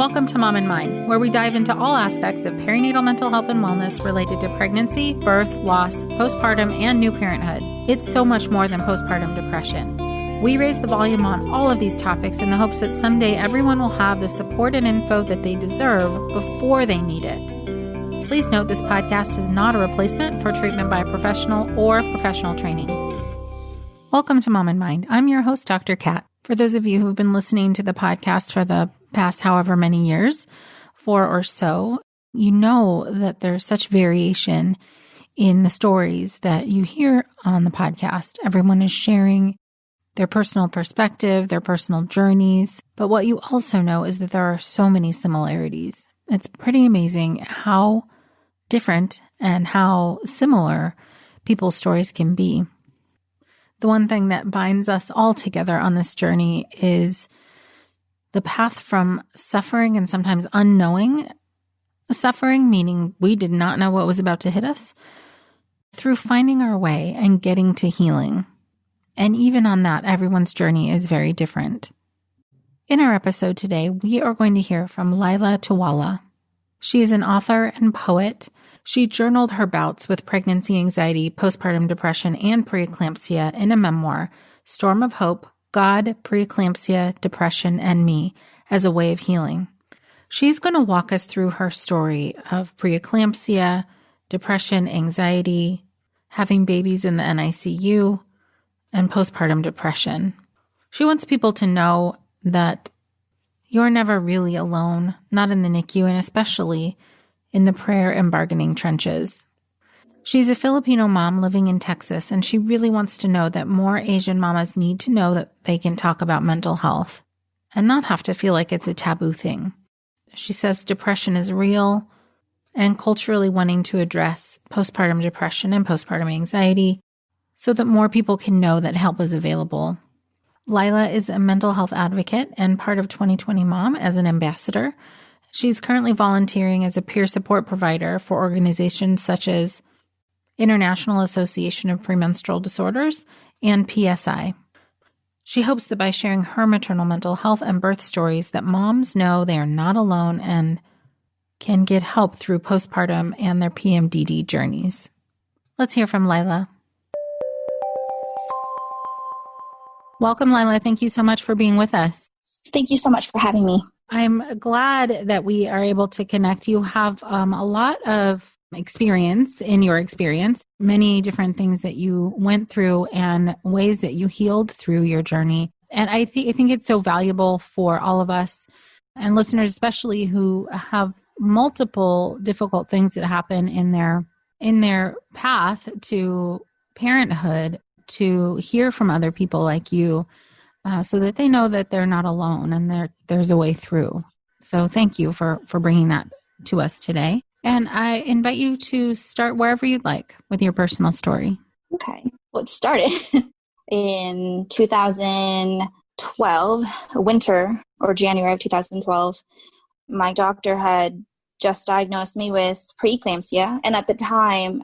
Welcome to Mom and Mind, where we dive into all aspects of perinatal mental health and wellness related to pregnancy, birth, loss, postpartum, and new parenthood. It's so much more than postpartum depression. We raise the volume on all of these topics in the hopes that someday everyone will have the support and info that they deserve before they need it. Please note this podcast is not a replacement for treatment by a professional or professional training. Welcome to Mom and Mind. I'm your host, Dr. Kat. For those of you who've been listening to the podcast for the past however many years, 4 or so, you know that there's such variation in the stories that you hear on the podcast. Everyone is sharing their personal perspective, their personal journeys. But what you also know is that there are so many similarities. It's pretty amazing how different and how similar people's stories can be. The one thing that binds us all together on this journey is the path from suffering and sometimes unknowing suffering, meaning we did not know what was about to hit us, through finding our way and getting to healing. And even on that, everyone's journey is very different. In our episode today, we are going to hear from Leila Tualla. She is an author and poet. She journaled her bouts with pregnancy anxiety, postpartum depression, and preeclampsia in a memoir, Storm of Hope, God, Preeclampsia, Depression, and Me, as a Way of Healing. She's going to walk us through her story of preeclampsia, depression, anxiety, having babies in the NICU, and postpartum depression. She wants people to know that you're never really alone, not in the NICU, and especially in the prayer and bargaining trenches. She's a Filipino mom living in Texas, and she really wants to know that more Asian mamas need to know that they can talk about mental health and not have to feel like it's a taboo thing. She says depression is real and culturally wanting to address postpartum depression and postpartum anxiety so that more people can know that help is available. Leila is a mental health advocate and part of 2020 Mom as an ambassador. She's currently volunteering as a peer support provider for organizations such as International Association of Premenstrual Disorders and PSI. She hopes that by sharing her maternal mental health and birth stories that moms know they are not alone and can get help through postpartum and their PMDD journeys. Let's hear from Leila. Welcome, Leila. Thank you so much for being with us. Thank you so much for having me. I'm glad that we are able to connect. You have a lot of experience in your experience, many different things that you went through and ways that you healed through your journey. And I think it's so valuable for all of us and listeners, especially who have multiple difficult things that happen in their path to parenthood, to hear from other people like you, so that they know that they're not alone and there's a way through. So thank you for bringing that to us today. And I invite you to start wherever you'd like with your personal story. Okay. Well, it started in 2012, winter or January of 2012. My doctor had just diagnosed me with preeclampsia. And at the time,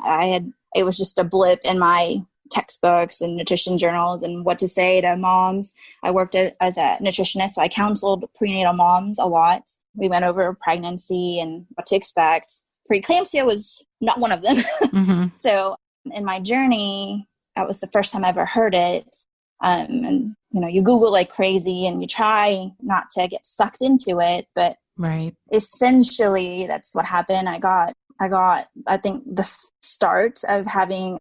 it was just a blip in my textbooks and nutrition journals and what to say to moms. I worked as a nutritionist, so I counseled prenatal moms a lot. We went over pregnancy and what to expect. Preeclampsia was not one of them. Mm-hmm. So in my journey, that was the first time I ever heard it. And you Google like crazy and you try not to get sucked into it, but right. Essentially that's what happened. I got, I think, the start of having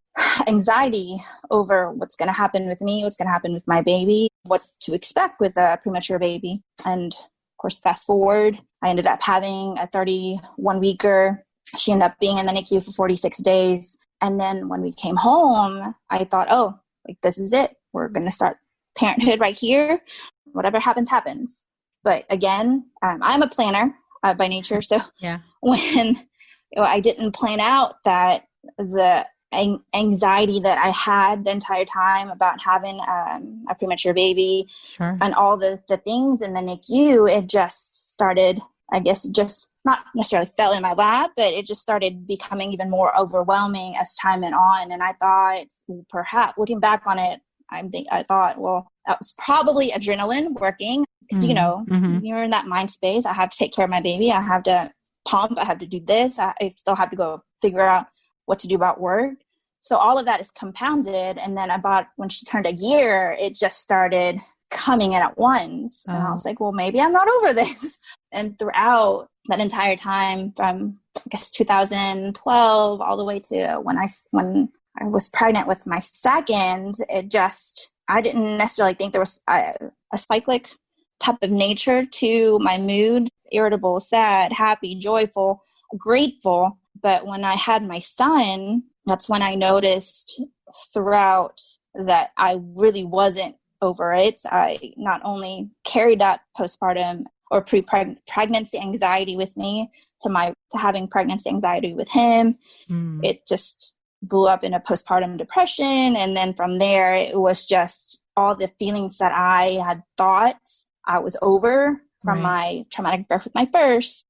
anxiety over what's going to happen with me, what's going to happen with my baby, what to expect with a premature baby. And of course, fast forward, I ended up having a 31-weeker. She ended up being in the NICU for 46 days. And then when we came home, I thought, this is it. We're going to start parenthood right here. Whatever happens, happens. But again, I'm a planner by nature. So yeah. When I didn't plan out that the anxiety that I had the entire time about having a premature baby, sure, and all the things in the NICU, it just started, I guess, just not necessarily fell in my lap, but it just started becoming even more overwhelming as time went on. And I thought, perhaps looking back on it, I thought, well, that was probably adrenaline working. Because, you're in that mind space. I have to take care of my baby. I have to pump. I have to do this. I still have to go figure out what to do about work. So all of that is compounded. And then when she turned a year, it just started coming in at once. And I was like, well, maybe I'm not over this. And throughout that entire time from, I guess, 2012 all the way to when I was pregnant with my second, I didn't necessarily think there was a cyclic type of nature to my mood: irritable, sad, happy, joyful, grateful. But when I had my son, that's when I noticed throughout that I really wasn't over it. I not only carried that postpartum or pre-pregnancy anxiety with me to having pregnancy anxiety with him. It just blew up into postpartum depression. And then from there, it was just all the feelings that I had thought I was over from my traumatic birth with my first.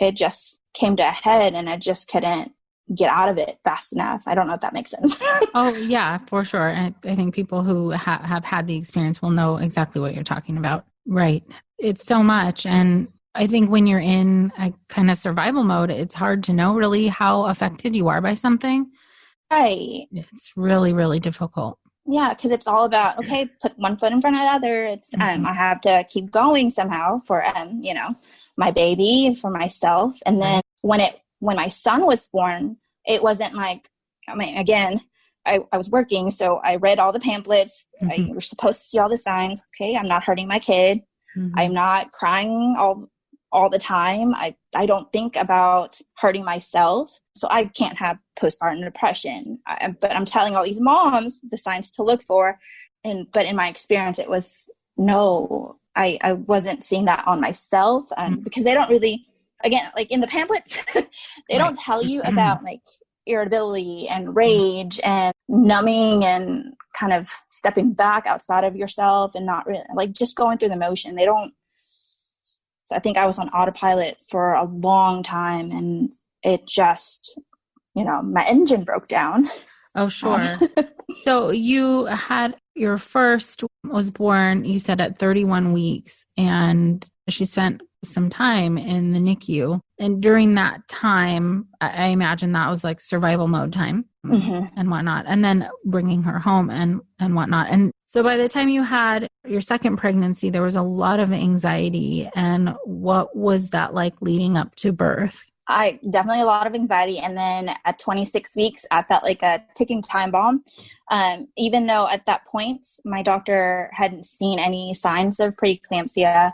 It just came to a head and I just couldn't get out of it fast enough. I don't know if that makes sense. Oh yeah, for sure. I think people who have had the experience will know exactly what you're talking about. Right. It's so much. And I think when you're in a kind of survival mode, it's hard to know really how affected you are by something. Right. It's really, really difficult. Yeah, because it's all about, okay, put one foot in front of the other. It's I have to keep going somehow for my baby, for myself. And then when my son was born, it wasn't like, again, I was working, so I read all the pamphlets. You were supposed to see all the signs. Okay, I'm not hurting my kid. I'm not crying all the time. I don't think about hurting myself. So I can't have postpartum depression. But I'm telling all these moms the signs to look for. But in my experience, it was no, I wasn't seeing that on myself because they don't really, again, like in the pamphlets, they don't tell you about like irritability and rage and numbing and kind of stepping back outside of yourself and not really like just going through the motion. They don't. So I think I was on autopilot for a long time and it just, my engine broke down. Oh, sure. So you had your first was born, you said at 31 weeks, and she spent some time in the NICU. And during that time, I imagine that was like survival mode time and whatnot, and then bringing her home and whatnot. And so by the time you had your second pregnancy, there was a lot of anxiety. And what was that like leading up to birth? Definitely a lot of anxiety. And then at 26 weeks, I felt like a ticking time bomb. Even though at that point, my doctor hadn't seen any signs of preeclampsia.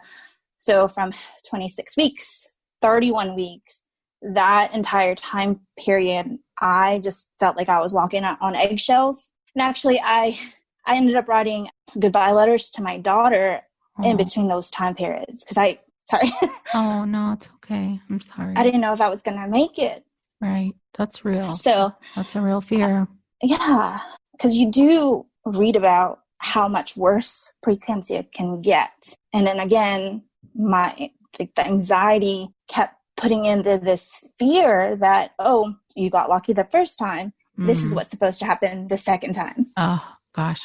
So from 26 weeks, 31 weeks, that entire time period, I just felt like I was walking on eggshells. And actually, I ended up writing goodbye letters to my daughter in between those time periods because sorry. Oh, no, it's okay. I'm sorry. I didn't know if I was going to make it. Right. That's real. So that's a real fear. Yeah. Because you do read about how much worse preeclampsia can get. And then again, the anxiety kept putting into this fear that, oh, you got lucky the first time. This is what's supposed to happen the second time. Oh, gosh.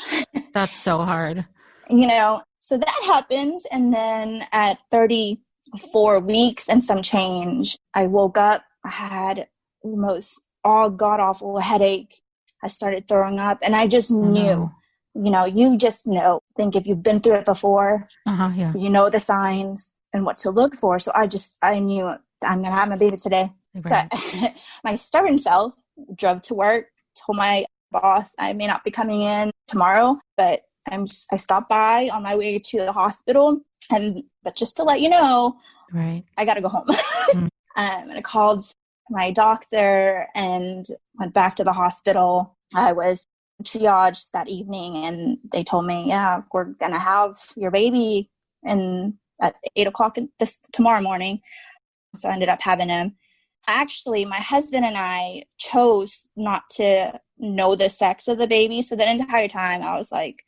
That's so hard. So that happened. And then at 34 weeks and some change, I woke up. I had the most god-awful headache. I started throwing up. And I just knew, you just know. I think if you've been through it before, you know the signs and what to look for. So I knew I'm going to have my baby today. Right. So my stubborn self drove to work, told my boss I may not be coming in tomorrow, but I stopped by on my way to the hospital, but just to let you know, right, I got to go home. And I called my doctor and went back to the hospital. I was triaged that evening, and they told me, "Yeah, we're gonna have your baby at 8:00 tomorrow morning." So I ended up having him. Actually, my husband and I chose not to know the sex of the baby. So that entire time, I was like,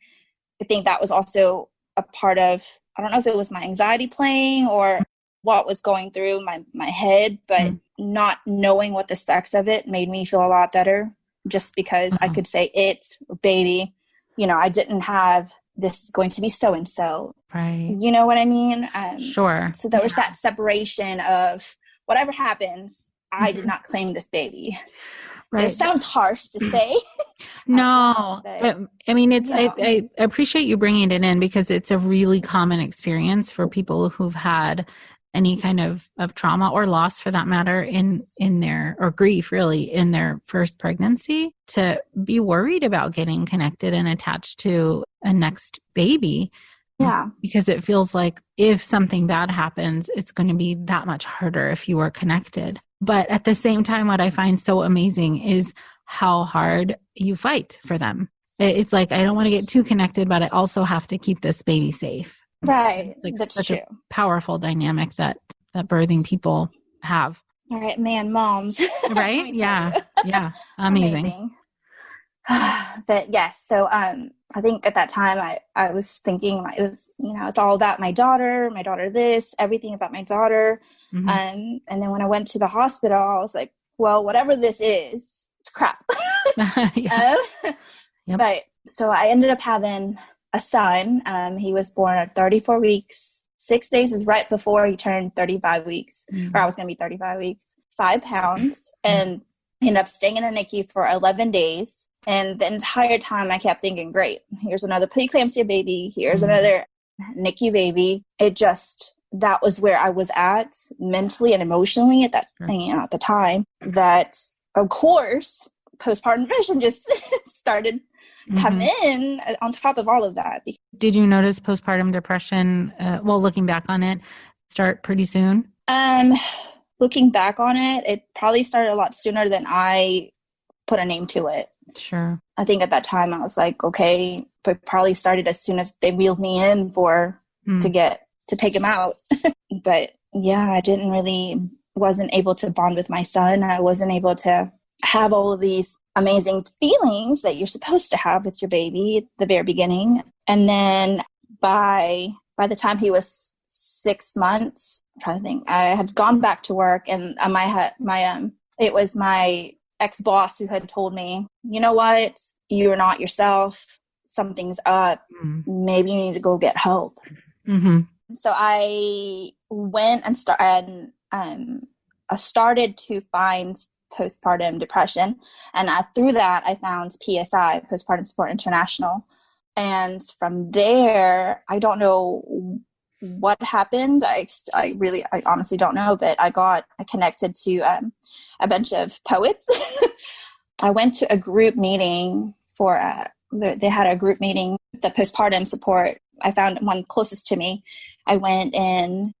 I think that was also a part of, I don't know if it was my anxiety playing or what was going through my head, but not knowing what the sex of it made me feel a lot better just because I could say it, baby. I didn't have this is going to be so-and-so. Right. You know what I mean? Sure. So there was that separation of whatever happens, I did not claim this baby. Right. It sounds harsh to say. No, but I mean, I appreciate you bringing it in because it's a really common experience for people who've had any kind of trauma or loss for that matter in their, or grief really, in their first pregnancy, to be worried about getting connected and attached to a next baby. Yeah. Because it feels like if something bad happens, it's going to be that much harder if you are connected. But at the same time, what I find so amazing is how hard you fight for them. It's like, I don't want to get too connected, but I also have to keep this baby safe. Right. It's like That's such true. a powerful dynamic that birthing people have. All right, man, moms. Right? Yeah. Yeah. Amazing. But yes, so I think at that time I was thinking it was, it's all about my daughter this, everything about my daughter. And then when I went to the hospital, I was like, well, whatever this is, it's crap. Yep. But so I ended up having a son. He was born at 34 weeks. 6 days was right before he turned 35 weeks, or I was going to be 35 weeks, 5 pounds, and ended up staying in the NICU for 11 days. And the entire time I kept thinking, great, here's another preeclampsia baby. Here's another NICU baby. That was where I was at mentally and emotionally at that, at the time, that of course, postpartum depression just started coming in on top of all of that. Did you notice postpartum depression, looking back on it, start pretty soon? Looking back on it, it probably started a lot sooner than I put a name to it. Sure. I think at that time I was like, okay, but probably started as soon as they wheeled me in to take him out. But yeah, I wasn't able to bond with my son. I wasn't able to have all of these amazing feelings that you're supposed to have with your baby at the very beginning. And then by the time he was 6 months, I'm trying to think, I had gone back to work, and it was my ex-boss who had told me, you know what, you're not yourself. Something's up. Maybe you need to go get help. So I went and started to find postpartum depression. And through that, I found PSI, Postpartum Support International. And from there, I don't know what happened. I honestly don't know, but I connected to a bunch of poets. I went to a group meeting they had a group meeting, the postpartum support. I found one closest to me. I went in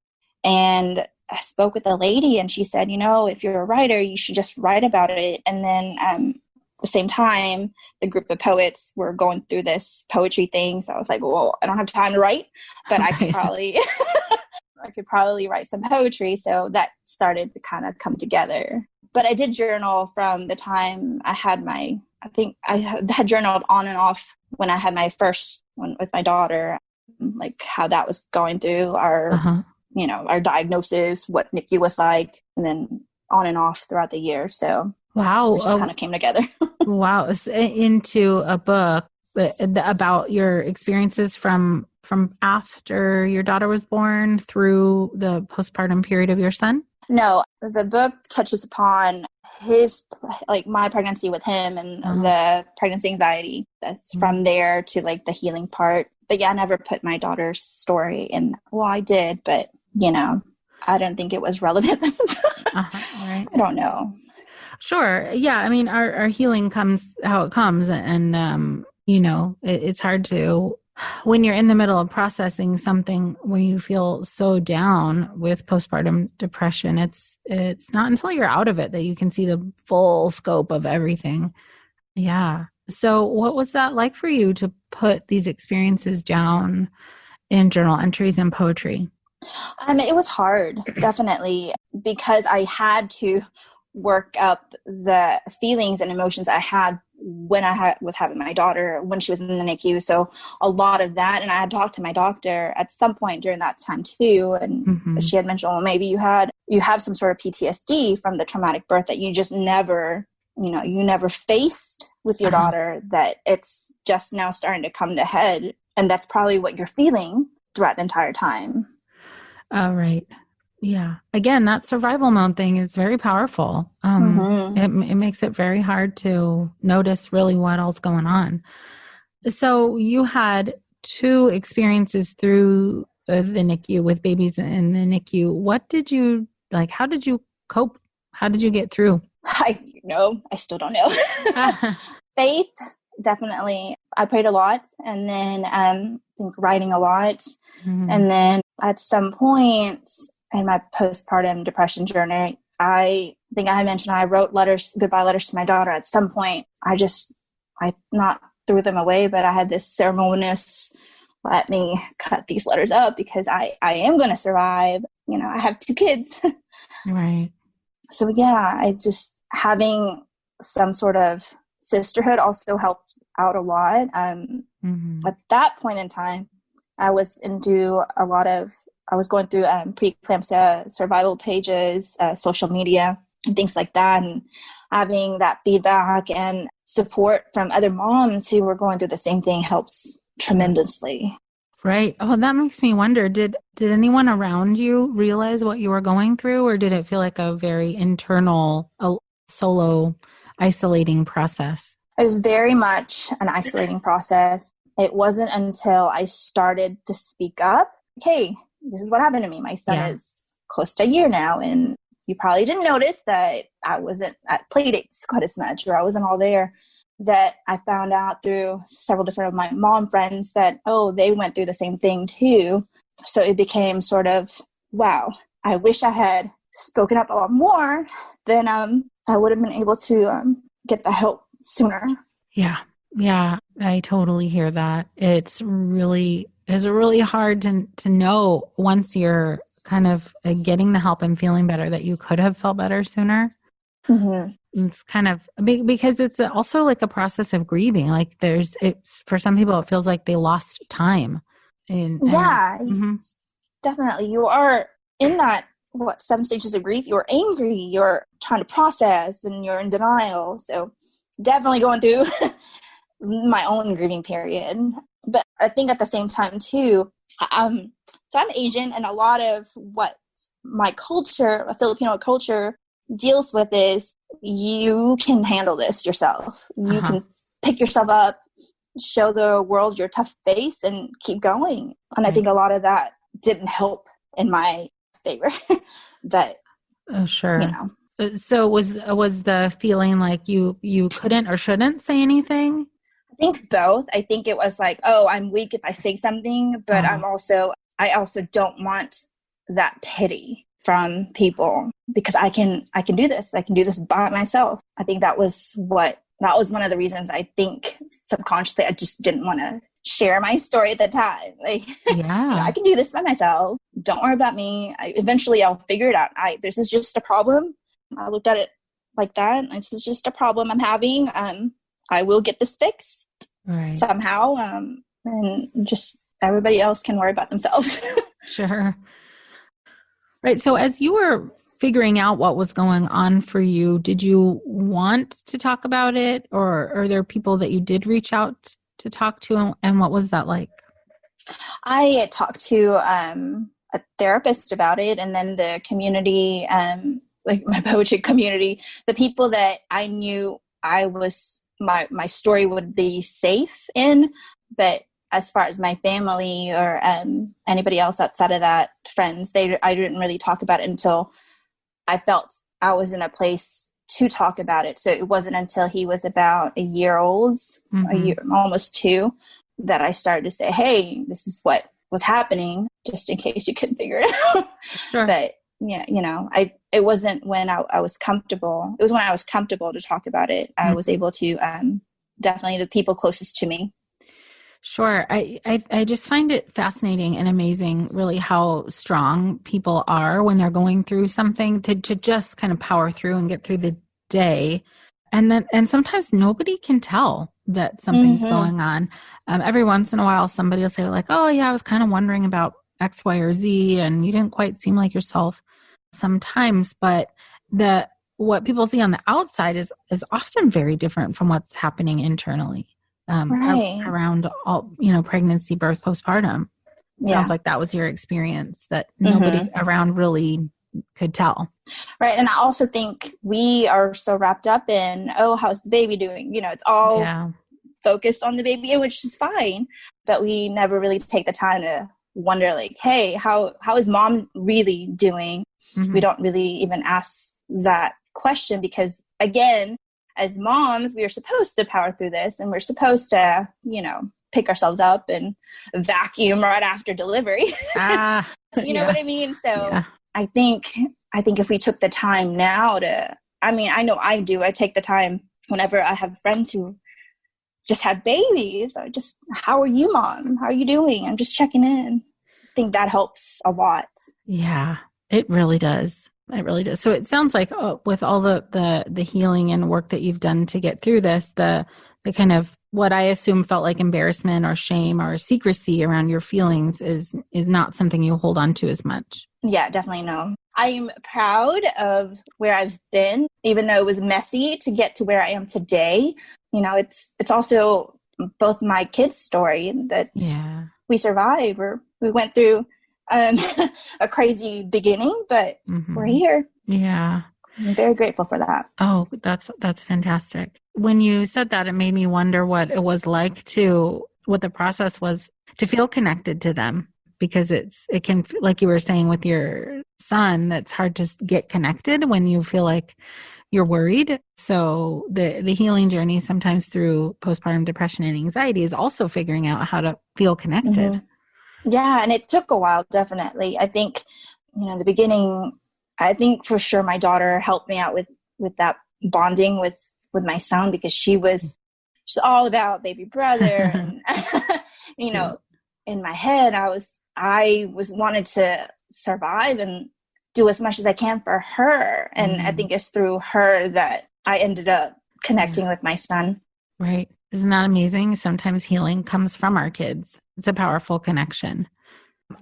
and I spoke with a lady, and she said, if you're a writer, you should just write about it. And then at the same time, the group of poets were going through this poetry thing. So I was like, well, I don't have time to write, but I could probably write some poetry. So that started to kind of come together. But I did journal from the time I had I had journaled on and off when I had my first one with my daughter, like how that was going through our diagnosis, what NICU was like, and then on and off throughout the year. So wow, it just kind of came together. Wow. Into a book about your experiences from after your daughter was born through the postpartum period of your son? No, the book touches upon my pregnancy with him and the pregnancy anxiety that's from there to like the healing part. But yeah, I never put my daughter's story in. Well, I did, but I don't think it was relevant. Right. I don't know. Sure. Yeah. I mean, our healing comes how it comes. And, it's hard to, when you're in the middle of processing something where you feel so down with postpartum depression, it's not until you're out of it that you can see the full scope of everything. Yeah. So what was that like for you to put these experiences down in journal entries and poetry? It was hard, definitely, because I had to work up the feelings and emotions I had when I was having my daughter, when she was in the NICU. So a lot of that, and I had talked to my doctor at some point during that time too, and she had mentioned, well, maybe you have some sort of PTSD from the traumatic birth that you just never faced with your daughter, that it's just now starting to come to head. And that's probably what you're feeling throughout the entire time. Oh, right. Yeah. Again, that survival mode thing is very powerful. It makes it very hard to notice really what else going on. So you had 2 experiences through the NICU with babies in the NICU. What did you like? How did you cope? How did you get through? I still don't know. Faith, definitely. I prayed a lot, and then I think writing a lot. And then at some point in my postpartum depression journey, I think I had mentioned I wrote goodbye letters to my daughter. At some point, I not threw them away, but I had this ceremonious, let me cut these letters up because I am going to survive. I have 2 kids. Right. So yeah, having some sort of sisterhood also helped out a lot. At that point in time, I was going through preeclampsia survival pages, social media, and things like that. And having that feedback and support from other moms who were going through the same thing helps tremendously. Right. Oh, that makes me wonder, did anyone around you realize what you were going through, or did it feel like a very internal, solo, isolating process? It was very much an isolating process. It wasn't until I started to speak up, hey, this is what happened to me. My son is close to a year now, and you probably didn't notice that I wasn't at play dates quite as much, or I wasn't all there, that I found out through several different of my mom friends that, they went through the same thing too. So it became sort of, wow, I wish I had spoken up a lot more, then I would have been able to get the help sooner. Yeah. Yeah, I totally hear that. It's really hard to know once you're kind of getting the help and feeling better that you could have felt better sooner. It's kind of because it's also like a process of grieving. Like it's for some people, it feels like they lost time. Definitely. You are in that, some stages of grief, you're angry, you're trying to process, and you're in denial. So definitely going through my own grieving period. But I think at the same time too, so I'm Asian, and a lot of what my culture, a Filipino culture, deals with is you can handle this yourself. You can pick yourself up, show the world your tough face, and keep going. And I think a lot of that didn't help in my favor. But sure. So was the feeling like you couldn't or shouldn't say anything? I think both. I think it was like, I'm weak if I say something, but I also don't want that pity from people, because I can do this. I can do this by myself. I think that was one of the reasons I think subconsciously I just didn't want to share my story at the time. Like, I can do this by myself. Don't worry about me. Eventually I'll figure it out. This is just a problem. I looked at it like that. This is just a problem I'm having. I will get this fixed somehow. And just everybody else can worry about themselves. Sure. Right. So as you were figuring out what was going on for you, did you want to talk about it, or are there people that you did reach out to talk to, and what was that like? I talked to a therapist about it, and then the community, like my poetry community, the people that I knew my story would be safe in. But as far as my family or anybody else outside of that, friends, I didn't really talk about it until I felt I was in a place to talk about it. So it wasn't until he was about a year old, almost 2, that I started to say, hey, this is what was happening, just in case you couldn't figure it out. Sure. But it wasn't when I was comfortable. It was when I was comfortable to talk about it. I was able to, definitely the people closest to me. Sure. I just find it fascinating and amazing, really, how strong people are when they're going through something to just kind of power through and get through the day. And sometimes nobody can tell that something's going on. Every once in a while, somebody will say like, oh yeah, I was kind of wondering about X, Y, or Z, and you didn't quite seem like yourself sometimes. But what people see on the outside is often very different from what's happening internally. Right. around all, pregnancy, birth, postpartum. Sounds Yeah. like that was your experience that nobody Mm-hmm. around really could tell. Right. And I also think we are so wrapped up in, oh, how's the baby doing? It's all Yeah. focused on the baby, which is fine. But we never really take the time to wonder, like, hey, how is mom really doing? Mm-hmm. We don't really even ask that question because, again, as moms, we are supposed to power through this and we're supposed to, pick ourselves up and vacuum right after delivery. You know what I mean? So I think if we took the time now I know I do. I take the time whenever I have friends who just had babies. How are you, mom? How are you doing? I'm just checking in. I think that helps a lot. Yeah, it really does. It really does. So it sounds like with all the healing and work that you've done to get through this, the kind of what I assume felt like embarrassment or shame or secrecy around your feelings is not something you hold on to as much. Yeah, definitely no. I'm proud of where I've been, even though it was messy to get to where I am today. It's also both my kids' story that we survived. We went through a crazy beginning, but we're here. Yeah. I'm very grateful for that. Oh, that's fantastic. When you said that, it made me wonder what it was like what the process was to feel connected to them, because it can, like you were saying with your son, it's hard to get connected when you feel like you're worried. So the healing journey sometimes through postpartum depression and anxiety is also figuring out how to feel connected. Mm-hmm. Yeah. And it took a while, definitely. I think, the beginning, I think for sure my daughter helped me out with that bonding with my son, because she's all about baby brother. And, in my head, I was wanted to survive and do as much as I can for her. And I think it's through her that I ended up connecting with my son. Right. Isn't that amazing? Sometimes healing comes from our kids. It's a powerful connection.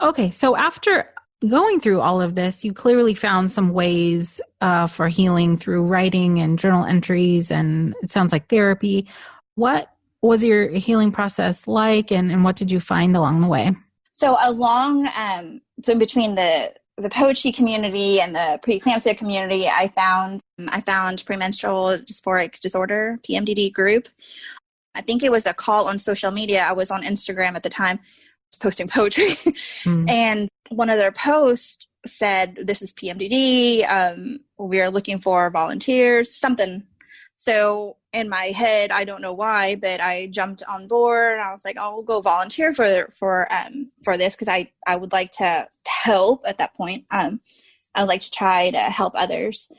Okay. So after going through all of this, you clearly found some ways for healing through writing and journal entries, and it sounds like therapy. What was your healing process like, and what did you find along the way? So in between the poetry community and the preeclampsia community, I found premenstrual dysphoric disorder, PMDD group. I think it was a call on social media. I was on Instagram at the time, posting poetry. And one of their posts said, this is PMDD. We are looking for volunteers, something. So in my head, I don't know why, but I jumped on board. I was like, I'll go volunteer for this, because I would like to help at that point. I would like to try to help others.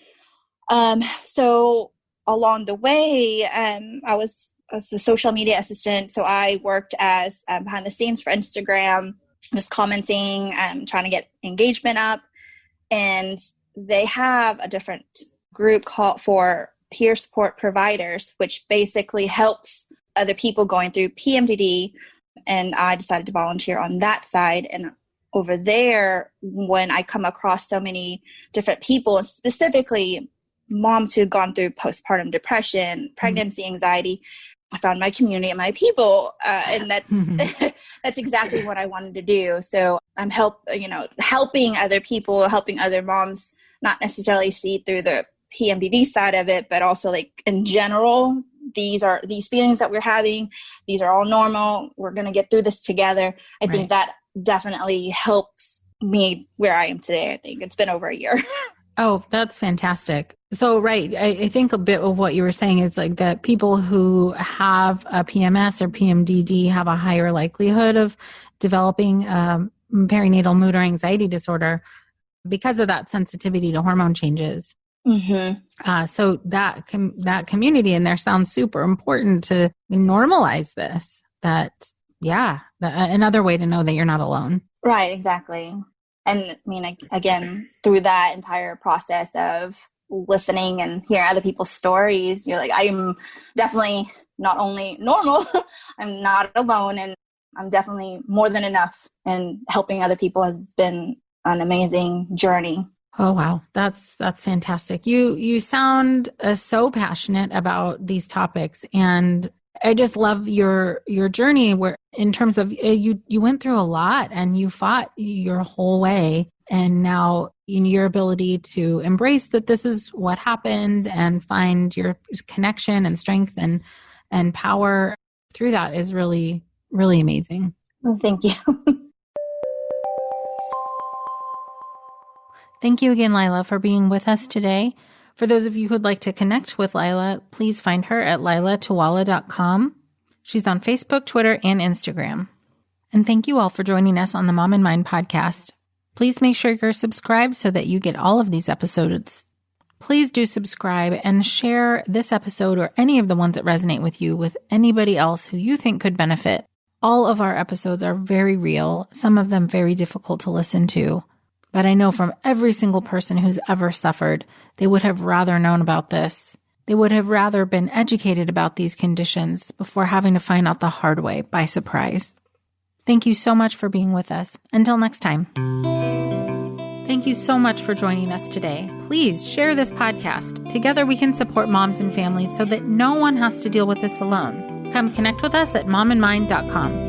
So along the way, I was the social media assistant. So I worked as behind the scenes for Instagram, just commenting, trying to get engagement up. And they have a different group called for peer support providers, which basically helps other people going through PMDD. And I decided to volunteer on that side. And over there, when I come across so many different people, specifically moms who had gone through postpartum depression, pregnancy anxiety, I found my community and my people. And that's, that's exactly what I wanted to do. So I'm helping other people, helping other moms, not necessarily see through the PMDD side of it, but also like in general, these feelings that we're having, these are all normal. We're going to get through this together. I think that definitely helps me where I am today. I think it's been over a year. Oh, that's fantastic. So, right. I think a bit of what you were saying is like that people who have a PMS or PMDD have a higher likelihood of developing perinatal mood or anxiety disorder because of that sensitivity to hormone changes. So that community in there sounds super important to normalize this. Another way to know that you're not alone. Right, exactly. And I mean, again, through that entire process of listening and hearing other people's stories, you're like, I'm definitely not only normal, I'm not alone, and I'm definitely more than enough. And helping other people has been an amazing journey. Oh, wow. That's fantastic. You sound so passionate about these topics. And I just love your journey where in terms of you went through a lot and you fought your whole way. And now in your ability to embrace that this is what happened and find your connection and strength and power through that is really, really amazing. Well, thank you. Thank you again, Leila, for being with us today. For those of you who'd like to connect with Leila, please find her at leilatualla.com. She's on Facebook, Twitter, and Instagram. And thank you all for joining us on the Mom and Mind podcast. Please make sure you're subscribed so that you get all of these episodes. Please do subscribe and share this episode or any of the ones that resonate with you with anybody else who you think could benefit. All of our episodes are very real, some of them very difficult to listen to. But I know from every single person who's ever suffered, they would have rather known about this. They would have rather been educated about these conditions before having to find out the hard way by surprise. Thank you so much for being with us. Until next time. Thank you so much for joining us today. Please share this podcast. Together we can support moms and families so that no one has to deal with this alone. Come connect with us at momandmind.com.